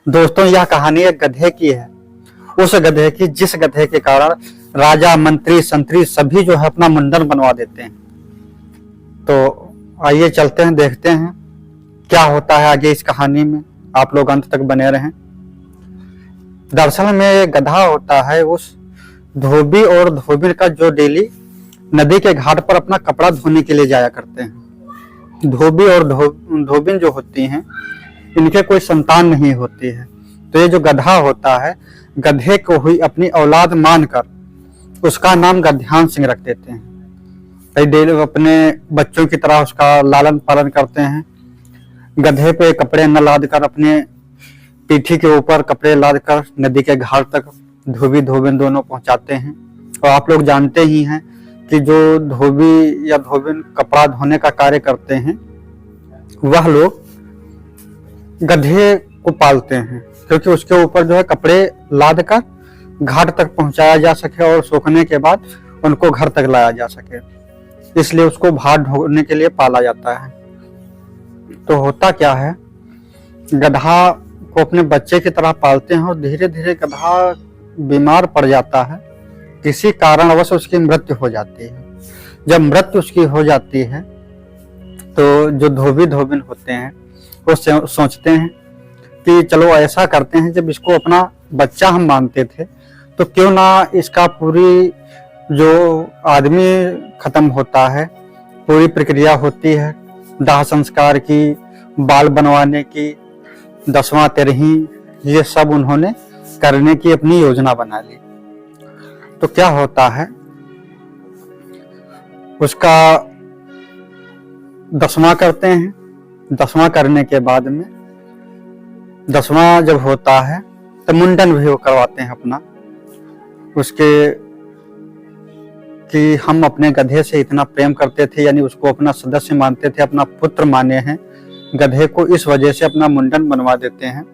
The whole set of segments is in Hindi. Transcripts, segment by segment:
दोस्तों, यह कहानी एक गधे की है। उस गधे की जिस गधे के कारण राजा, मंत्री, संतरी सभी जो है अपना मुंडन बनवा देते हैं। तो आइए चलते हैं, देखते हैं क्या होता है आगे इस कहानी में। आप लोग अंत तक बने रहें। दरअसल में एक गधा होता है, उस धोबी और धोबी का जो डेली नदी के घाट पर अपना कपड़ा धोने के लिए जाया करते हैं। धोबी और धोबिन जो होती हैं, इनके कोई संतान नहीं होती है। तो ये जो गधा होता है, गधे को ही अपनी औलाद मानकर उसका नाम गध्यान सिंह रख देते हैं। कई डेली अपने बच्चों की तरह उसका लालन पालन करते हैं। गधे पे कपड़े न लाद कर अपने पीठी के ऊपर कपड़े लाद कर नदी के घाट तक धोबी धोबिन दोनों पहुंचाते हैं। और आप लोग जानते ही हैं कि जो धोबी या धोबिन कपड़ा धोने का कार्य करते हैं, वह लोग गधे को पालते हैं, क्योंकि उसके ऊपर जो है कपड़े लाद कर घाट तक पहुंचाया जा सके और सूखने के बाद उनको घर तक लाया जा सके, इसलिए उसको भार ढोने के लिए पाला जाता है। तो होता क्या है, गधा को अपने बच्चे की तरह पालते हैं और धीरे धीरे गधा बीमार पड़ जाता है। किसी कारणवश उसकी मृत्यु हो जाती है। जब मृत्यु उसकी हो जाती है तो जो धोबी धोबिन होते हैं वो सोचते हैं कि चलो ऐसा करते हैं, जब इसको अपना बच्चा हम मानते थे तो क्यों ना इसका पूरी जो आदमी खत्म होता है, पूरी प्रक्रिया होती है दाह संस्कार की, बाल बनवाने की, 10वां 13वीं, ये सब उन्होंने करने की अपनी योजना बना ली। तो क्या होता है, उसका 10वां करते हैं। 10वां करने के बाद में 10वां जब होता है तो मुंडन भी वो करवाते हैं अपना, उसके कि हम अपने गधे से इतना प्रेम करते थे, यानी उसको अपना सदस्य मानते थे, अपना पुत्र माने हैं। गधे को इस वजह से अपना मुंडन बनवा देते हैं।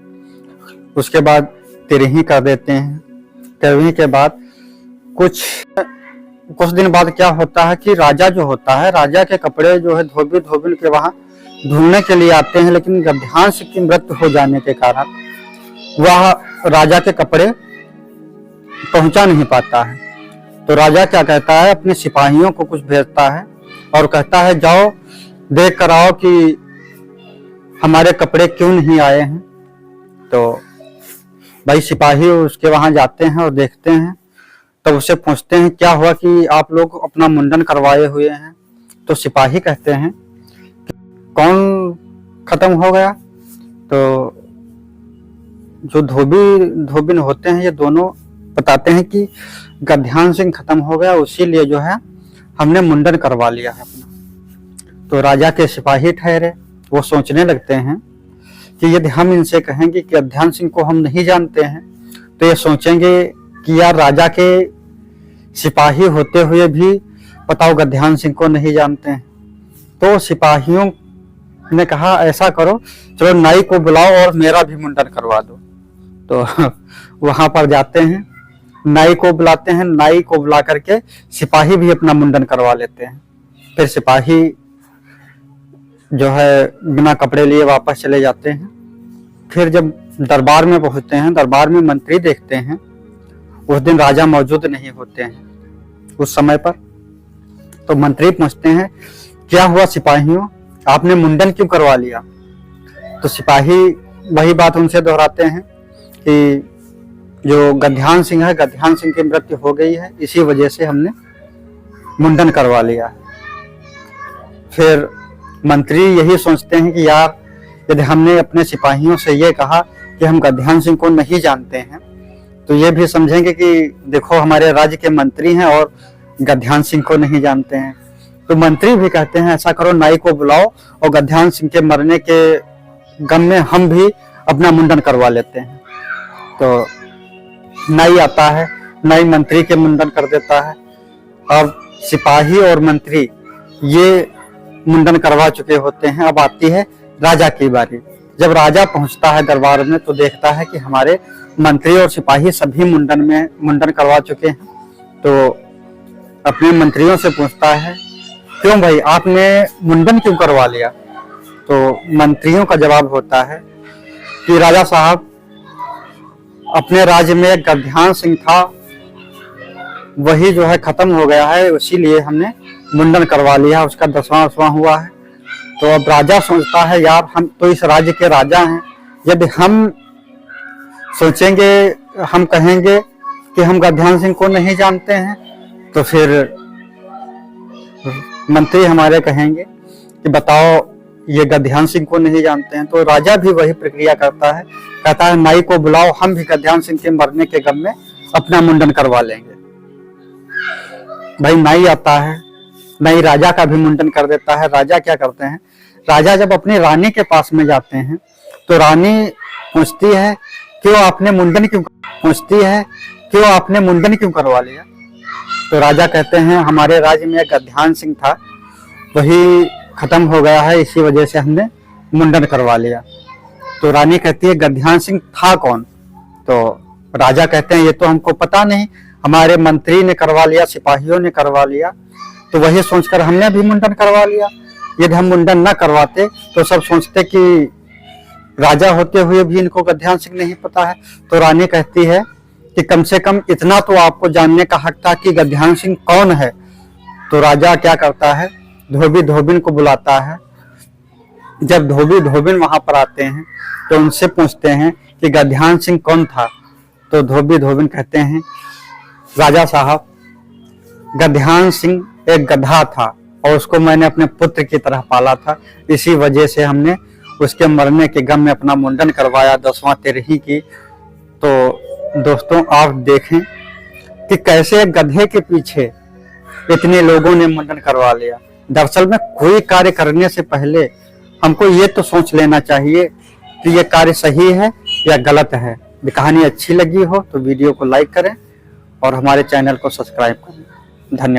उसके बाद 13वीं कर देते हैं। 13वीं के बाद कुछ दिन बाद क्या होता है कि राजा जो होता है, राजा के कपड़े जो है धोबी धोबिन के वहां धुलने के लिए आते हैं, लेकिन गध्यान सिंह की मृत्यु हो जाने के कारण वह राजा के कपड़े पहुंचा नहीं पाता है। तो राजा क्या कहता है, अपने सिपाहियों को कुछ भेजता है और कहता है जाओ देख कर आओ कि हमारे कपड़े क्यों नहीं आए हैं। तो भाई सिपाही उसके वहां जाते हैं और देखते हैं, तो उससे पूछते हैं क्या हुआ कि आप लोग अपना मुंडन करवाए हुए हैं। तो सिपाही कहते हैं कौन खत्म हो गया। तो जो धोबिन होते हैं, ये दोनों बताते हैं कि गध्यान सिंह खत्म हो गया, उसीलिए जो है हमने मुंडन करवा लिया है अपना। तो राजा के सिपाही ठहरे, वो सोचने लगते हैं कि यदि हम इनसे कहेंगे कि गध्यान सिंह को हम नहीं जानते हैं तो ये सोचेंगे कि यार राजा के सिपाही होते हुए भी बताओ गध्यान सिंह को नहीं जानते हैं। तो सिपाहियों ने कहा ऐसा करो, चलो नाई को बुलाओ और मेरा भी मुंडन करवा दो। तो वहां पर जाते हैं, नाई को बुलाते हैं। नाई को बुला करके सिपाही भी अपना मुंडन करवा लेते हैं। फिर सिपाही जो है बिना कपड़े लिए वापस चले जाते हैं। फिर जब दरबार में पहुंचते हैं, दरबार में मंत्री देखते हैं, उस दिन राजा मौजूद नहीं होते हैं उस समय पर। तो मंत्री पूछते हैं क्या हुआ सिपाहियों, आपने मुंडन क्यों करवा लिया। तो सिपाही वही बात उनसे दोहराते हैं कि जो गध्यान सिंह है, गध्यान सिंह की मृत्यु हो गई है, इसी वजह से हमने मुंडन करवा लिया है। फिर मंत्री यही सोचते हैं कि यार यदि हमने अपने सिपाहियों से ये कहा कि हम गध्यान सिंह को नहीं जानते हैं, तो ये भी समझेंगे कि देखो हमारे राज्य के मंत्री हैं और गध्यान सिंह को नहीं जानते हैं। तो मंत्री भी कहते हैं ऐसा करो, नाई को बुलाओ और गध्यान सिंह के मरने के गम में हम भी अपना मुंडन करवा लेते हैं। तो नाई आता है, नाई मंत्री के मुंडन कर देता है। अब सिपाही और मंत्री ये मुंडन करवा चुके होते हैं। अब आती है राजा की बारी। जब राजा पहुंचता है दरबार में तो देखता है कि हमारे मंत्री और सिपाही सभी मुंडन करवा चुके हैं। तो अपने मंत्रियों से पूछता है क्यों भाई आपने मुंडन क्यों करवा लिया। तो मंत्रियों का जवाब होता है कि राजा साहब अपने राज्य में एक गद्यान सिंह था, वही जो है खत्म हो गया है, इसीलिए हमने मुंडन करवा लिया, उसका 10वां हुआ है। तो अब राजा सोचता है यार हम तो इस राज्य के राजा हैं, यदि हम सोचेंगे, हम कहेंगे कि हम गद्यान सिंह को नहीं जानते हैं, तो फिर मंत्री हमारे कहेंगे कि बताओ ये गद्यान सिंह को नहीं जानते हैं। तो राजा भी वही प्रक्रिया करता है, कहता है नाई को बुलाओ, हम भी गद्यान सिंह के मरने के गम में अपना मुंडन करवा लेंगे। भाई नाई आता है, नाई राजा का भी मुंडन कर देता है। राजा क्या करते हैं, राजा जब अपनी रानी के पास में जाते हैं तो रानी पूछती है क्यों आपने मुंडन क्यों करवा लिया। तो राजा कहते हैं हमारे राज्य में एक गद्यान सिंह था, वही खत्म हो गया है, इसी वजह से हमने मुंडन करवा लिया। तो रानी कहती है गद्यान सिंह था कौन। तो राजा कहते हैं ये तो हमको पता नहीं, हमारे मंत्री ने करवा लिया, सिपाहियों ने करवा लिया, तो वही सोचकर हमने भी मुंडन करवा लिया। यदि हम मुंडन न करवाते तो सब सोचते कि राजा होते हुए भी इनको गद्यान सिंह नहीं पता है। तो रानी कहती है कि कम से कम इतना तो आपको जानने का हक था कि गद्यान सिंह कौन है। तो राजा क्या करता है, धोबी धोबिन को बुलाता है। जब धोबी धोबिन वहां पर आते हैं तो उनसे पूछते हैं कि गद्यान सिंह कौन था। तो धोबी धोबिन कहते हैं राजा साहब, गद्यान सिंह एक गधा था और उसको मैंने अपने पुत्र की तरह पाला था, इसी वजह से हमने उसके मरने के गम में अपना मुंडन करवाया 10वां तेरही की। तो दोस्तों आप देखें कि कैसे गधे के पीछे इतने लोगों ने मुंडन करवा लिया। दरअसल में कोई कार्य करने से पहले हमको ये तो सोच लेना चाहिए कि ये कार्य सही है या गलत है। कहानी अच्छी लगी हो तो वीडियो को लाइक करें और हमारे चैनल को सब्सक्राइब करें। धन्यवाद।